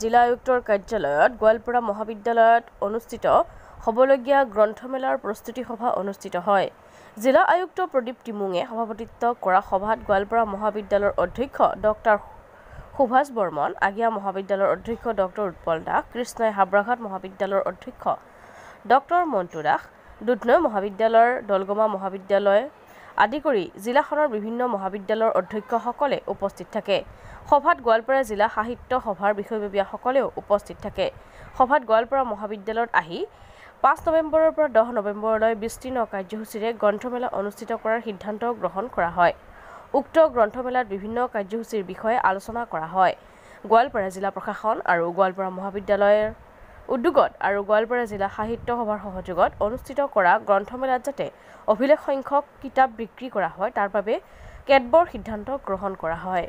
জিলা আয়ুক্তৰ কাৰ্যালয়ত গোৱালপাৰা মহাবিদ্যালয়ত অনুষ্ঠিত হ'বলগীয়া গ্ৰন্থমেলাৰ প্ৰস্তুতি সভা অনুষ্ঠিত হয়। জিলা আয়ুক্ত প্ৰদীপ টিমুঙে সভাপতিত্ব কৰা সভাত গোৱালপাৰা মহাবিদ্যালয়ৰ অধ্যক্ষ ডক্টৰ সুভাষ বৰ্মন, আগিয়া মহাবিদ্যালয়ৰ অধ্যক্ষ ডক্টৰ উৎপল দাস, কৃষ্ণই হাবৰাঘাট মহাবিদ্যালয়ৰ অধ্যক্ষ ডক্টৰ মন্টু দাস, দুধনৈ মহাবিদ্যালয়ৰ দলগমা মহাবিদ্যালয় আদি কৰি জিলাখনৰ বিভিন্ন মহাবিদ্যালয়ৰ অধ্যক্ষসকলে উপস্থিত থাকে। সভাত গোৱালপাৰা জিলা সাহিত্য সভাৰ বিষয়ববীয়াসকলেও উপস্থিত থাকে। সভাত গোৱালপাৰা মহাবিদ্যালয়ত আহি ৫ নৱেম্বৰৰ পৰা ১০ নৱেম্বৰলৈ বিস্তীৰ্ণ কাৰ্যসূচীৰে গ্ৰন্থমেলা অনুষ্ঠিত কৰাৰ সিদ্ধান্ত গ্ৰহণ কৰা হয়। উক্ত গ্ৰন্থমেলাত বিভিন্ন কাৰ্যসূচীৰ বিষয়ে আলোচনা কৰা হয়। গোৱালপাৰা জিলা প্ৰশাসন আৰু গোৱালপাৰা মহাবিদ্যালয়ৰ উদ্যোগত আৰু গোৱালপাৰা জিলা সাহিত্য সভাৰ সহযোগত অনুষ্ঠিত কৰা গ্ৰন্থমেলাত যাতে অভিলেখ সংখ্যক কিতাপ বিক্ৰী কৰা হয় তাৰ বাবে কেতবোৰ সিদ্ধান্ত গ্ৰহণ কৰা হয়।